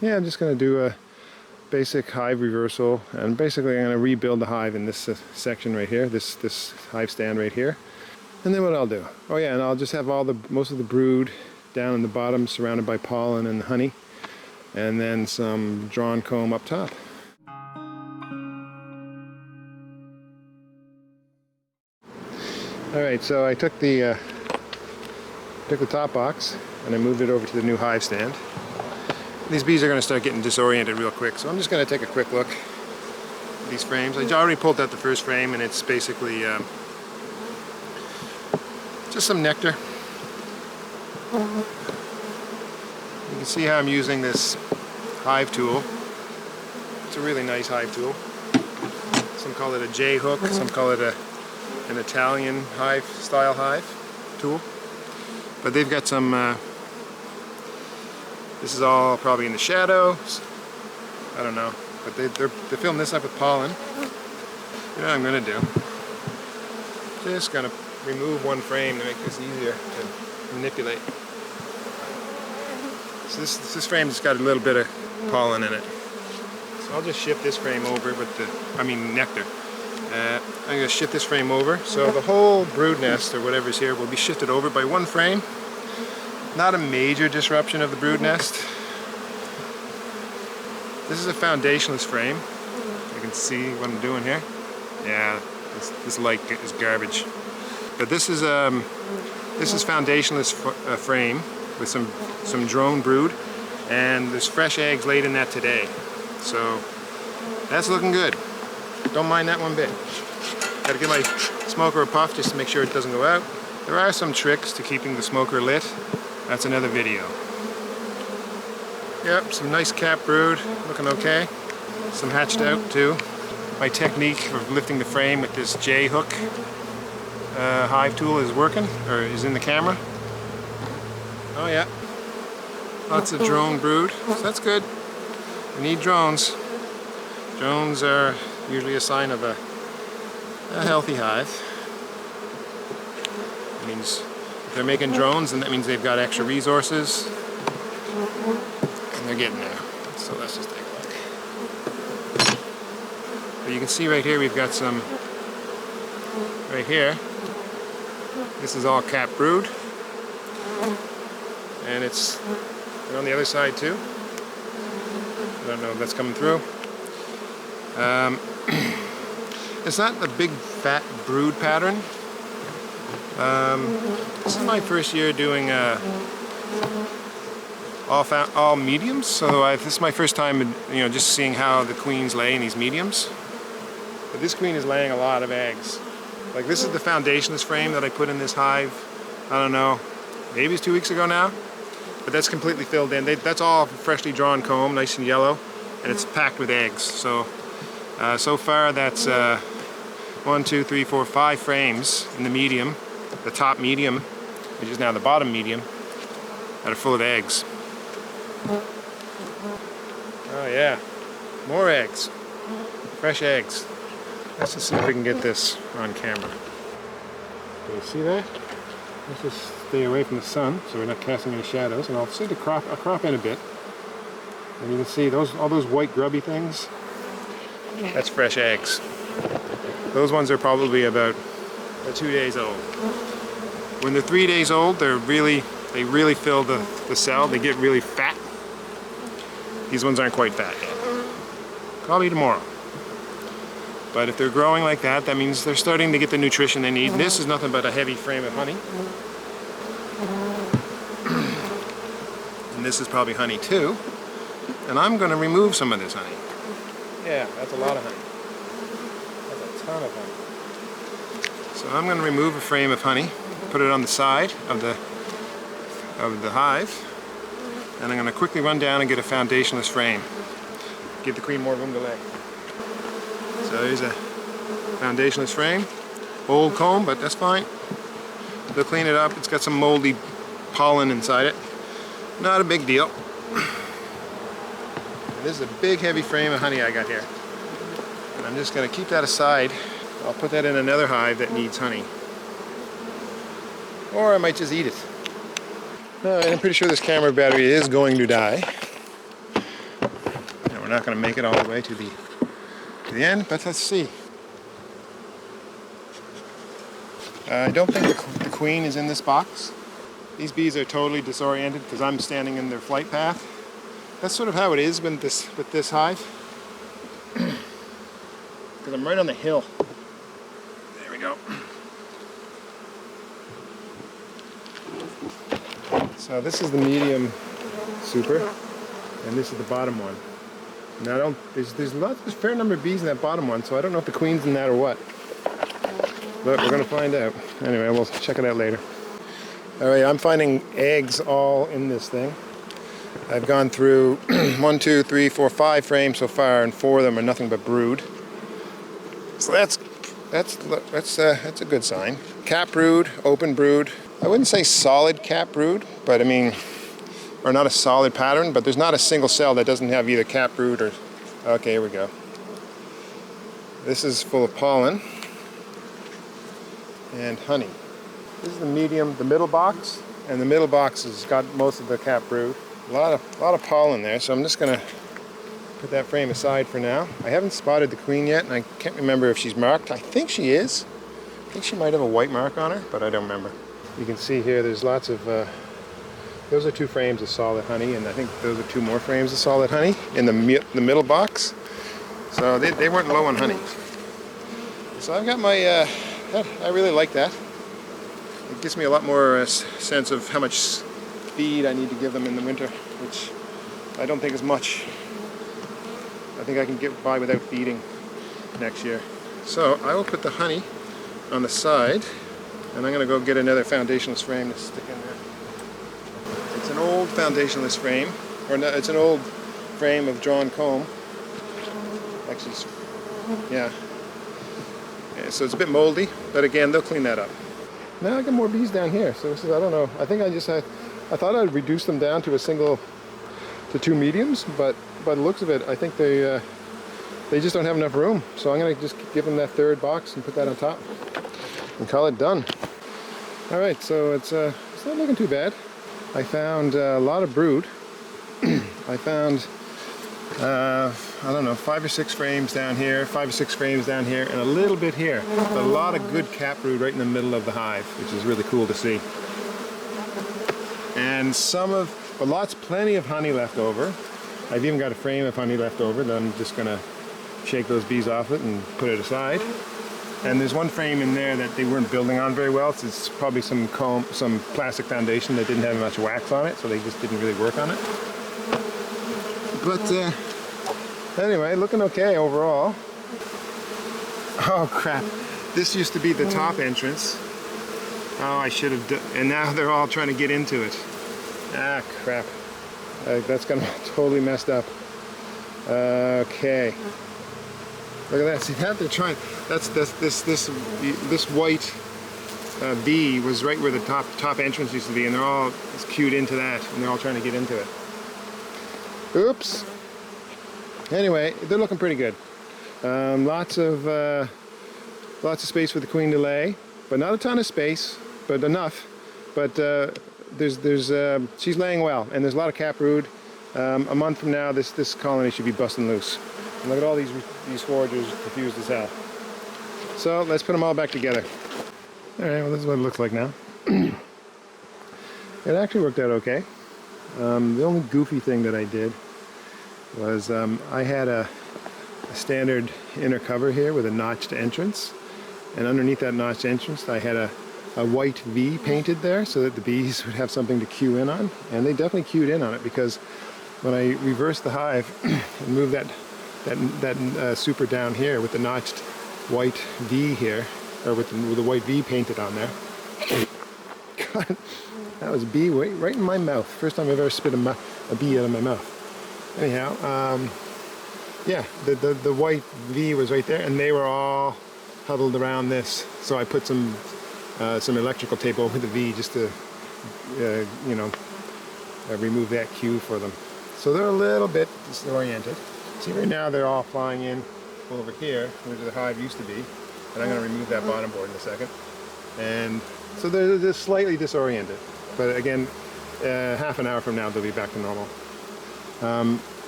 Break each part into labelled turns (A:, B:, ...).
A: yeah, I'm just going to do a basic hive reversal, and basically I'm going to rebuild the hive in this section right here, this hive stand right here. And then what I'll do, oh yeah, and I'll just have most of the brood down in the bottom surrounded by pollen and honey, and then some drawn comb up top. Alright, so I took the top box and I moved it over to the new hive stand. These bees are going to start getting disoriented real quick, so I'm just going to take a quick look at these frames. I already pulled out the first frame, and it's basically just some nectar. You can see how I'm using this hive tool. It's a really nice hive tool. Some call it a J hook, some call it an Italian hive style hive tool. But they've got some, this is all probably in the shadows. I don't know, but they're filling this up with pollen. You know what I'm going to do? Just going to remove one frame to make this easier to manipulate. So this frame's got a little bit of pollen in it. So I'll just shift this frame over with nectar. I'm going to shift this frame over, so the whole brood nest or whatever's here will be shifted over by one frame. Not a major disruption of the brood nest. This is a foundationless frame. You can see what I'm doing here. Yeah, this light is garbage. But this is foundationless frame with some drone brood, and there's fresh eggs laid in that today. So that's looking good. Don't mind that one bit. Got to give my smoker a puff just to make sure it doesn't go out. There are some tricks to keeping the smoker lit. That's another video. Yep, some nice cap brood, looking okay. Some hatched out too. My technique of lifting the frame with this J hook hive tool is working, or is in the camera. Oh yeah, lots of drone brood, so that's good. We need drones. Drones are usually a sign of a healthy hive. It means if they're making drones, then that means they've got extra resources, and they're getting there. So let's just take a look. But you can see right here we've got some, right here, this is all cap brood, and it's on the other side too. I don't know if that's coming through. It's not a big fat brood pattern. This is my first year doing all mediums, so this is my first time, just seeing how the queens lay in these mediums. But this queen is laying a lot of eggs. Like, this is the foundationless frame that I put in this hive, I don't know, maybe it's 2 weeks ago now, but that's completely filled in. That's all freshly drawn comb, nice and yellow, and it's packed with eggs. So so far that's 1, 2, 3, 4, 5 frames in the medium, the top medium, which is now the bottom medium, that are full of eggs. Oh yeah, more eggs, fresh eggs. Let's just see if we can get this on camera. Can you see that? Let's just stay away from the sun so we're not casting any shadows, and I'll see I'll crop in a bit, and you can see all those white grubby things. That's fresh eggs. Those ones are probably about 2 days old. When they're 3 days old, they really fill the cell. They get really fat. These ones aren't quite fat yet. Probably tomorrow. But if they're growing like that, that means they're starting to get the nutrition they need. And this is nothing but a heavy frame of honey. And this is probably honey too. And I'm going to remove some of this honey. Yeah, that's a lot of honey. That's a ton of honey. So I'm going to remove a frame of honey, put it on the side of the hive, and I'm going to quickly run down and get a foundationless frame. Give the queen more room to lay. So there's a foundationless frame. Old comb, but that's fine. They'll clean it up. It's got some moldy pollen inside it. Not a big deal. And this is a big heavy frame of honey I got here. And I'm just going to keep that aside. I'll put that in another hive that needs honey. Or I might just eat it. And I'm pretty sure this camera battery is going to die. We're not going to make it all the way to the end, but let's see. I don't think the queen is in this box. These bees are totally disoriented because I'm standing in their flight path. That's sort of how it is with this hive. Because I'm right on the hill. There we go. So this is the medium super, and this is the bottom one. Now there's a fair number of bees in that bottom one, so I don't know if the queen's in that or what. But we're gonna find out. Anyway, we'll check it out later. All right, I'm finding eggs all in this thing. I've gone through 1, 2, 3, 4, 5 frames so far, and 4 of them are nothing but brood. So that's a good sign. Cap brood, open brood. I wouldn't say solid cap brood, but I mean, or not a solid pattern, but there's not a single cell that doesn't have either cap brood or, okay, here we go. This is full of pollen and honey. This is the medium, the middle box, and the middle box has got most of the cap brood. A lot of pollen there, so I'm just gonna put that frame aside for now. I haven't spotted the queen yet, and I can't remember if she's marked. I think she is. I think she might have a white mark on her, but I don't remember. You can see here there's lots of, those are 2 frames of solid honey, and I think those are 2 more frames of solid honey in the middle box. So they weren't low on honey. So I've got my, I really like that. It gives me a lot more sense of how much feed I need to give them in the winter, which I don't think is much. I think I can get by without feeding next year. So I will put the honey on the side, and I'm going to go get another foundationless frame to stick in there. It's an old foundationless frame, or no, it's an old frame of drawn comb. Actually, yeah. So it's a bit moldy, but again, they'll clean that up. Now I got more bees down here, so this is, I don't know. I think I thought I'd reduce them down to to 2 mediums, but by the looks of it, I think they just don't have enough room. So I'm gonna just give them that 3rd box and put that on top and call it done. All right, so it's not looking too bad. I found a lot of brood. I found, I don't know, 5 or 6 frames down here, 5 or 6 frames down here, and a little bit here. But a lot of good cap brood right in the middle of the hive, which is really cool to see. And plenty of honey left over. I've even got a frame of honey left over that I'm just gonna shake those bees off it and put it aside. And there's 1 frame in there that they weren't building on very well. So it's probably some plastic foundation that didn't have much wax on it, so they just didn't really work on it. But anyway, looking okay overall. Oh crap! This used to be the top entrance. Oh, I should have done. And now they're all trying to get into it. Ah, crap! That's gonna totally messed up. Okay. Look at that. See that? They're trying. This white V was right where the top entrance used to be, and they're all queued into that, and they're all trying to get into it. Oops. Anyway, they're looking pretty good. Lots of space for the queen to lay, but not a ton of space, but enough. But she's laying well, and there's a lot of cap brood. A month from now, this colony should be busting loose. And look at all these foragers confused as hell. So let's put them all back together. All right, well this is what it looks like now. It actually worked out okay. The only goofy thing that I did was I had a standard inner cover here with a notched entrance, and underneath that notched entrance I had a white V painted there so that the bees would have something to queue in on, and they definitely queued in on it, because when I reversed the hive and moved that super down here with the notched white V here, or with the white V painted on there, God, that was a bee right in my mouth. First time I've ever spit a bee out of my mouth. Anyhow, yeah, the white V was right there, and they were all huddled around this. So I put some electrical tape over the V just to, remove that cue for them. So they're a little bit disoriented. See, right now they're all flying in over here, where the hive used to be, and I'm going to remove that bottom board in a second. And so they're just slightly disoriented. But again, half an hour from now they'll be back to normal.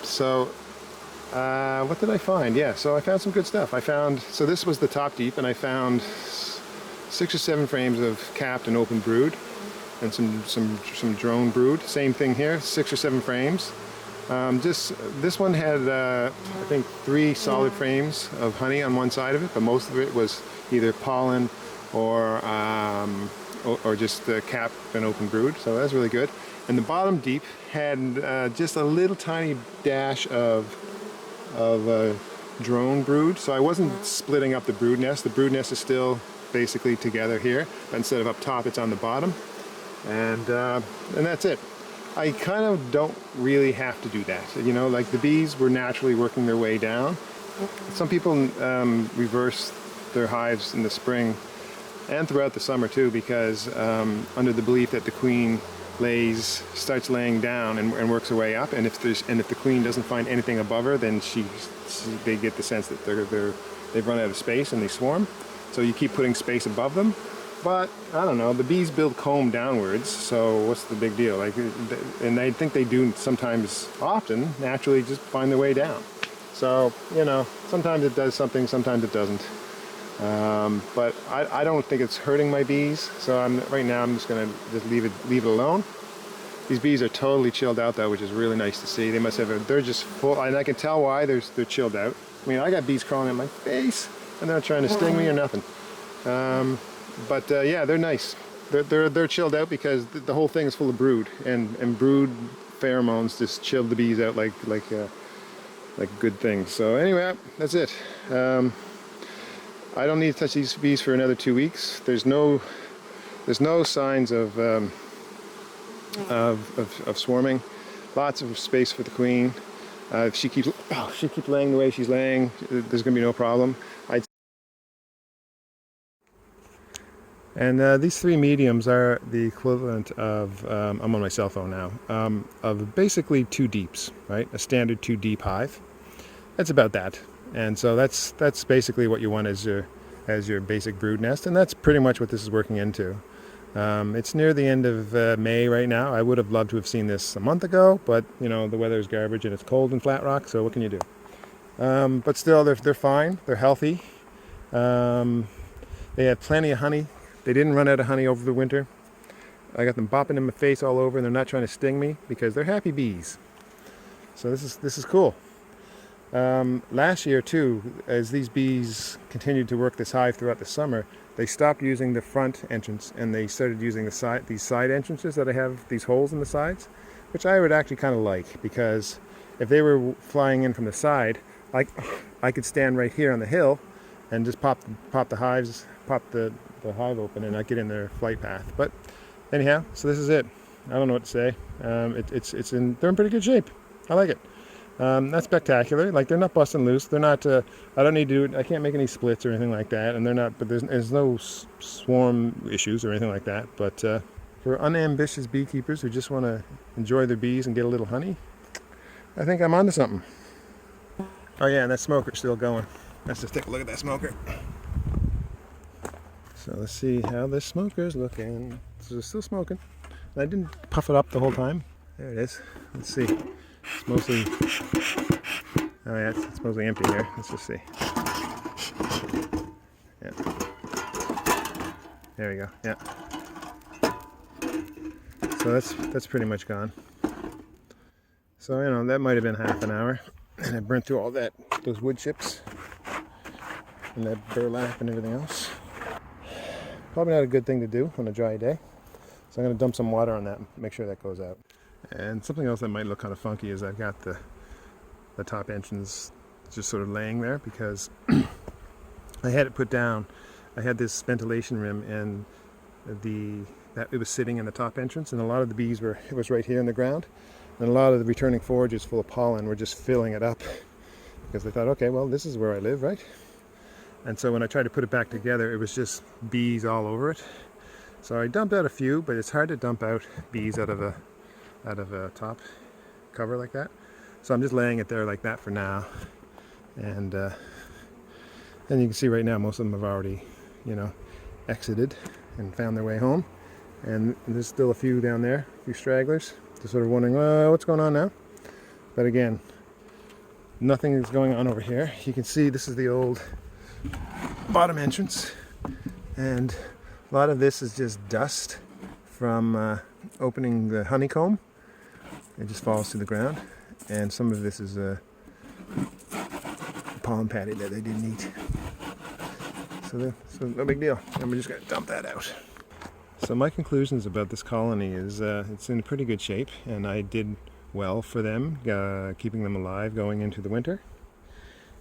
A: So What did I find? Yeah, so I found some good stuff. So this was the top deep, and I found 6 or 7 frames of capped and open brood, and some drone brood. Same thing here, 6 or 7 frames. This one had I think 3 solid frames of honey on one side of it, but most of it was either pollen or just capped and open brood. So that's really good. And the bottom deep had just a little tiny dash of drone brood, so I wasn't splitting up the brood nest. The brood nest is still basically together here, but instead of up top, it's on the bottom, and that's it. I kind of don't really have to do that, you know. Like the bees were naturally working their way down. Some people reverse their hives in the spring and throughout the summer too, because under the belief that the queen starts laying down and works her way up, and if the queen doesn't find anything above her, then they get the sense that they've run out of space and they swarm. So you keep putting space above them. But I don't know, the bees build comb downwards, so what's the big deal? Like, and I think they do sometimes, often, naturally just find their way down. So, you know, sometimes it does something, sometimes it doesn't. But I don't think it's hurting my bees, so right now I'm just gonna leave it alone. These bees are totally chilled out though, which is really nice to see. They must have they're just full, and I can tell why they're chilled out. I mean, I got bees crawling in my face, and they're not trying to sting me or nothing. Yeah, they're nice. They're chilled out because the whole thing is full of brood, and brood pheromones just chill the bees out like good things. So anyway, that's it. I don't need to touch these bees for another 2 weeks. There's no signs of swarming. Lots of space for the queen. If she keeps laying the way she's laying, there's going to be no problem. And these 3 mediums are the equivalent of, I'm on my cell phone now, of basically 2 deeps, right? A standard 2 deep hive. That's about that. And so that's basically what you want as your basic brood nest, and that's pretty much what this is working into. It's near the end of May right now. I would have loved to have seen this a month ago, but you know, the weather is garbage and it's cold in Flat Rock, so what can you do? But still, they're fine. They're healthy. They had plenty of honey. They didn't run out of honey over the winter. I got them bopping in my face all over, and they're not trying to sting me because they're happy bees. So this is cool. Last year too, as these bees continued to work this hive throughout the summer, they stopped using the front entrance and they started using these side entrances that I have, these holes in the sides, which I would actually kind of like, because if they were flying in from the side, I could stand right here on the hill and just pop the hive open, and I get in their flight path. But anyhow, so this is it. I don't know what to say. They're in pretty good shape. I like it. Not spectacular. Like, they're not busting loose. They're not. I don't need to do it. I can't make any splits or anything like that. And they're not. But there's no swarm issues or anything like that. But for unambitious beekeepers who just want to enjoy their bees and get a little honey, I think I'm onto something. Oh yeah, and that smoker's still going. Let's just take a look at that smoker. So let's see how this smoker's looking. So it's still smoking. And I didn't puff it up the whole time. There it is. Let's see. It's mostly, oh yeah, it's mostly empty here. Let's just see. Yeah. There we go. Yeah. So that's pretty much gone. So, you know, that might have been half an hour, and I burnt through all those wood chips and that burlap and everything else. Probably not a good thing to do on a dry day. So I'm going to dump some water on that and make sure that goes out. And something else that might look kind of funky is I've got the top entrance just sort of laying there because I had it put down. I had this ventilation rim, and it was sitting in the top entrance, and a lot of the bees it was right here in the ground, and a lot of the returning forages full of pollen were just filling it up because they thought, okay, well, this is where I live, right? And so when I tried to put it back together, it was just bees all over it. So I dumped out a few, but it's hard to dump out bees out of a top cover like that. So I'm just laying it there like that for now. And you can see right now most of them have already, you know, exited and found their way home. And there's still a few down there, a few stragglers. Just sort of wondering, what's going on now? But again, Nothing is going on over here. You can see this is the old bottom entrance, and a lot of this is just dust from opening the honeycomb. It just falls to the ground, and some of this is pollen patty that they didn't eat. So no big deal, and we're just going to dump that out. So my conclusions about this colony is it's in pretty good shape, and I did well for them, keeping them alive going into the winter.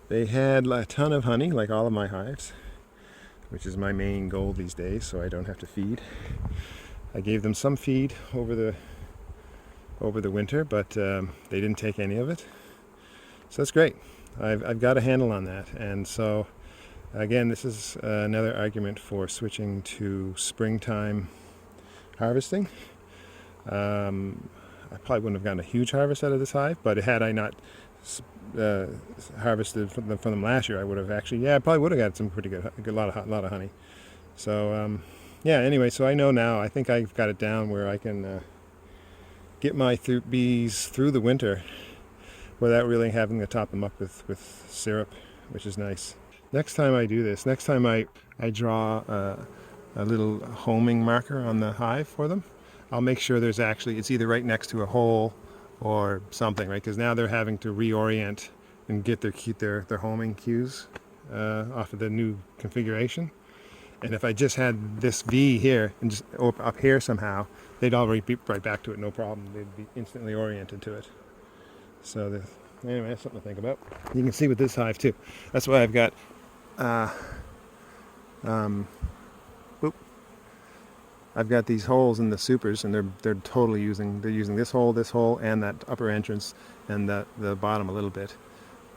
A: They had a ton of honey, like all of my hives, which is my main goal these days, so I don't have to feed. I gave them some feed over the winter, but they didn't take any of it. So that's great. I've got a handle on that, and so again, this is another argument for switching to springtime harvesting. I probably wouldn't have gotten a huge harvest out of this hive, but had I not harvested from them last year, I would have actually, I probably would have got some pretty good, a lot of honey. So anyway, so I know now. I think I've got it down where I can get my bees through the winter without really having to top them up with syrup, which is nice. Next time I do this, next time I draw a little homing marker on the hive for them, I'll make sure there's actually, it's either right next to a hole or something, right? Because now they're having to reorient and get their homing cues off of the new configuration. And if I just had this V here and just up here somehow, they'd already be right back to it, no problem. They'd be instantly oriented to it. So anyway, that's something to think about. You can see with this hive too. That's why I've got I've got these holes in the supers, and they're totally using this hole, and that upper entrance, and the bottom a little bit,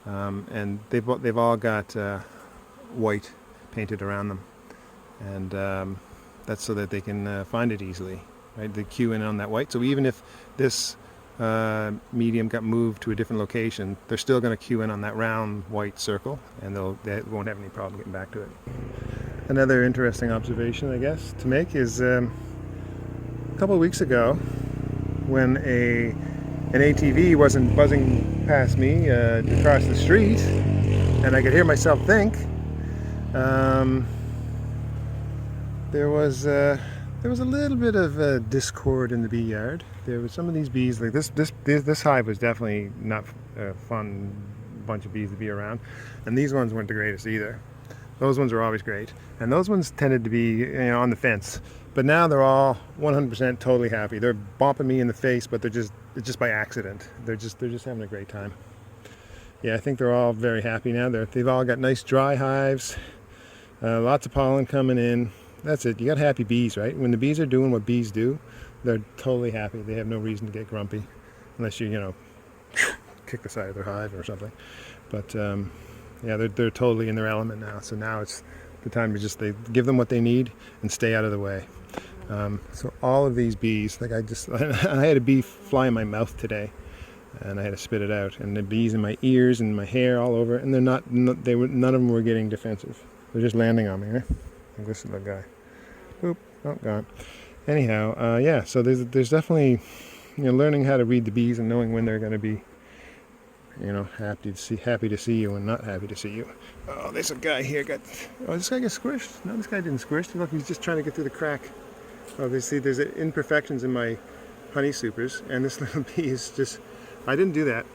A: and they've all got white painted around them, and that's so that they can find it easily, right? They cue in on that white. So even if this medium got moved to a different location, they're still going to cue in on that round white circle, and they won't have any problem getting back to it. Another interesting observation, I guess, to make is a couple of weeks ago, when an ATV wasn't buzzing past me across the street, and I could hear myself think, there was a little bit of discord in the bee yard. There was some of these bees, like this hive was definitely not a fun bunch of bees to be around, and these ones weren't the greatest either. Those ones are always great, and those ones tended to be on the fence. But now they're all 100% totally happy. They're bumping me in the face, but it's just by accident. They're just having a great time. Yeah, I think they're all very happy now. They've all got nice dry hives, lots of pollen coming in. That's it. You got happy bees, right? When the bees are doing what bees do, they're totally happy. They have no reason to get grumpy, unless you kick the side of their hive or something. But yeah, they're totally in their element now. So now it's the time to they give them what they need and stay out of the way. So all of these bees, like I had a bee fly in my mouth today, and I had to spit it out. And the bees in my ears and my hair all over, and none of them were getting defensive. They're just landing on me, right? Like this little guy. Oop, oh, gone. Anyhow, yeah. So there's definitely learning how to read the bees and knowing when they're going to be happy to see you and not happy to see you. Oh, there's a guy here this guy got squished. No, this guy didn't squish. Look, he's just trying to get through the crack. Oh, there's imperfections in my honey supers, and this little bee is just, I didn't do that.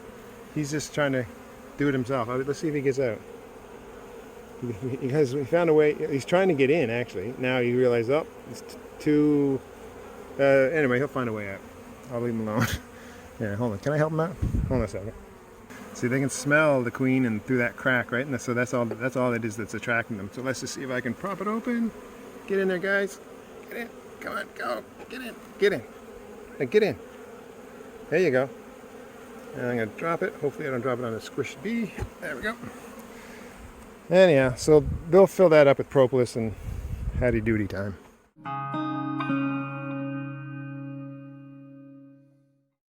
A: He's just trying to do it himself. Let's see if he gets out. He found a way. He's trying to get in, actually. Now he realized, it's too, anyway, he'll find a way out. I'll leave him alone. Yeah, hold on. Can I help him out? Hold on a second. See, they can smell the queen and through that crack, right? And so that's all it is that's attracting them. So let's just see if I can prop it open. Get in there, guys. Get in. Come on, go. Get in. Get in. Hey, get in. There you go. And I'm going to drop it. Hopefully I don't drop it on a squished bee. There we go. Anyhow, so they'll fill that up with propolis and howdy-doody time.